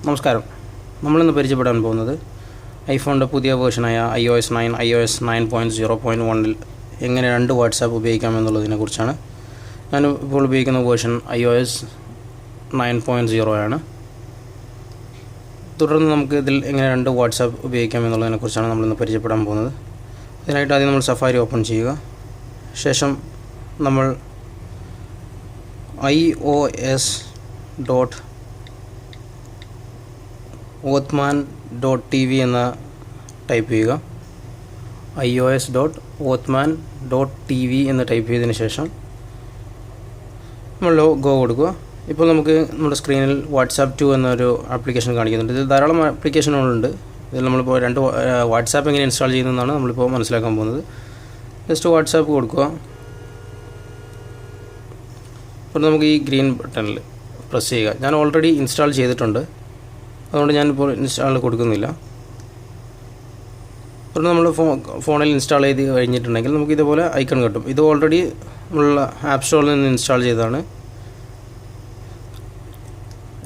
നമസ്കാരം. നമ്മളിന്ന് പരിചയപ്പെടാൻ പോകുന്നത് ഐഫോണിൻ്റെ പുതിയ വേർഷനായ iOS 9, iOS 9.0.1 എങ്ങനെ രണ്ട് വാട്സാപ്പ് ഉപയോഗിക്കാമെന്നുള്ളതിനെ കുറിച്ചാണ്. ഞാൻ ഇപ്പോൾ ഉപയോഗിക്കുന്ന വേർഷൻ iOS 9.0 ആണ്. തുടർന്ന് നമുക്ക് ഇതിൽ എങ്ങനെ രണ്ട് വാട്സാപ്പ് ഉപയോഗിക്കാമെന്നുള്ളതിനെ കുറിച്ചാണ് നമ്മളിന്ന് പരിചയപ്പെടാൻ പോകുന്നത്. അതിനായിട്ട് ആദ്യം നമ്മൾ സഫാരി ഓപ്പൺ ചെയ്യുക. ശേഷം നമ്മൾ ios.othman.tv എന്ന ടൈപ്പ് ചെയ്യുക. ios.othman.tv എന്ന് ടൈപ്പ് ചെയ്തതിന് ശേഷം നമ്മൾ ഗോ കൊടുക്കുക. ഇപ്പോൾ നമുക്ക് നമ്മുടെ സ്ക്രീനിൽ വാട്സാപ്പ് 2 എന്നൊരു ആപ്ലിക്കേഷൻ കാണിക്കുന്നുണ്ട്. ഇതിൽ ധാരാളം ആപ്ലിക്കേഷനുകളുണ്ട്. ഇതിൽ നമ്മളിപ്പോൾ രണ്ട് വാട്സാപ്പ് എങ്ങനെ ഇൻസ്റ്റാൾ ചെയ്യുന്നതെന്നാണ് നമ്മളിപ്പോൾ മനസ്സിലാക്കാൻ പോകുന്നത്. ജസ്റ്റ് വാട്സാപ്പ് കൊടുക്കുക. അപ്പോൾ നമുക്ക് ഈ ഗ്രീൻ ബട്ടണിൽ പ്രസ് ചെയ്യുക. ഞാൻ ഓൾറെഡി ഇൻസ്റ്റാൾ ചെയ്തിട്ടുണ്ട്, അതുകൊണ്ട് ഞാനിപ്പോൾ ഇൻസ്റ്റാൾ കൊടുക്കുന്നില്ല. അപ്പോൾ നമ്മൾ ഫോണിൽ ഇൻസ്റ്റാൾ ചെയ്ത് കഴിഞ്ഞിട്ടുണ്ടെങ്കിൽ നമുക്ക് ഇതുപോലെ ഐക്കൺ കിട്ടും. ഇത് ഓൾറെഡി ഉള്ള ആപ്പ് സ്റ്റോറിൽ നിന്ന് ഇൻസ്റ്റാൾ ചെയ്തതാണ്.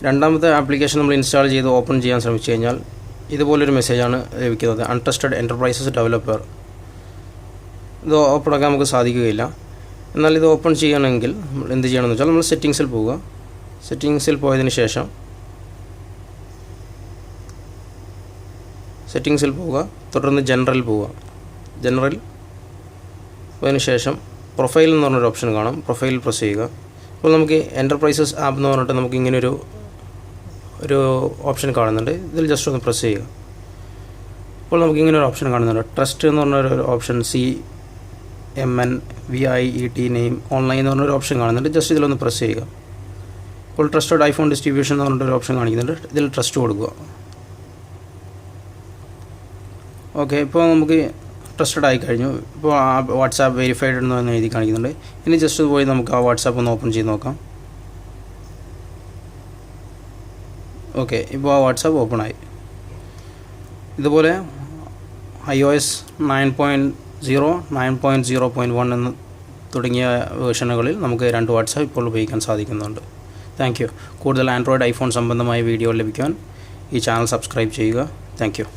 രണ്ടാമത്തെ ആപ്ലിക്കേഷൻ നമ്മൾ ഇൻസ്റ്റാൾ ചെയ്ത് ഓപ്പൺ ചെയ്യാൻ ശ്രമിച്ചു കഴിഞ്ഞാൽ ഇതുപോലൊരു മെസ്സേജാണ് ലഭിക്കുന്നത്. Untrusted enterprises developer. ഇത് ഓപ്പൺ ആക്കാൻ നമുക്ക് സാധിക്കുകയില്ല. എന്നാൽ ഇത് ഓപ്പൺ ചെയ്യണമെങ്കിൽ എന്ത് ചെയ്യണമെന്ന് വെച്ചാൽ നമ്മൾ സെറ്റിങ്സിൽ പോവുക. സെറ്റിങ്സിൽ പോയതിന് ശേഷം തുടർന്ന് ജനറൽ പോവുക. ജനറൽ പോയതിന് ശേഷം പ്രൊഫൈൽ എന്ന് പറഞ്ഞൊരു ഓപ്ഷൻ കാണാം. പ്രൊഫൈൽ പ്രസ് ചെയ്യുക. അപ്പോൾ നമുക്ക് എൻ്റർപ്രൈസസ് ആപ്പ് എന്ന് പറഞ്ഞിട്ട് നമുക്ക് ഇങ്ങനൊരു ഓപ്ഷൻ കാണുന്നുണ്ട്. ഇതിൽ ജസ്റ്റ് ഒന്ന് പ്രസ് ചെയ്യുക. അപ്പോൾ നമുക്ക് ഇങ്ങനെ ഒരു ഓപ്ഷൻ കാണുന്നുണ്ട്. ട്രസ്റ്റ് എന്ന് പറഞ്ഞൊരു ഓപ്ഷൻ, CMNVIET നെയിം ഓൺലൈൻ എന്ന് പറഞ്ഞൊരു ഓപ്ഷൻ കാണുന്നുണ്ട്. ജസ്റ്റ് ഇതിലൊന്ന് പ്രസ് ചെയ്യുക. ഇപ്പോൾ ട്രസ്റ്റഡ് ഐഫോൺ ഡിസ്ട്രിബ്യൂഷൻ എന്ന് പറഞ്ഞിട്ടൊരു ഓപ്ഷൻ കാണിക്കുന്നുണ്ട്. ഇതിൽ ട്രസ്റ്റ് കൊടുക്കുക. ഓക്കെ, ഇപ്പോൾ നമുക്ക് ട്രസ്റ്റഡ് ആയി കഴിഞ്ഞു. ഇപ്പോൾ ആ വാട്സാപ്പ് വെരിഫൈഡ് എന്ന് എഴുതി കാണിക്കുന്നുണ്ട്. ഇനി ജസ്റ്റ് പോയി നമുക്ക് ആ വാട്സാപ്പ് ഒന്ന് ഓപ്പൺ ചെയ്ത് നോക്കാം. ഓക്കെ, ഇപ്പോൾ ആ വാട്സാപ്പ് ഓപ്പൺ ആയി. ഇതുപോലെ iOS 9.0, 9.0.1 എന്ന് തുടങ്ങിയ വേർഷനുകളിൽ നമുക്ക് രണ്ട് വാട്സാപ്പ് ഇപ്പോൾ ഉപയോഗിക്കാൻ സാധിക്കുന്നുണ്ട്. Thank you. കൂടുതൽ ആൻഡ്രോയിഡ് ഐഫോൺ സംബന്ധമായ വീഡിയോ ലഭിക്കാൻ ഈ ചാനൽ സബ്സ്ക്രൈബ് ചെയ്യുക. Thank you.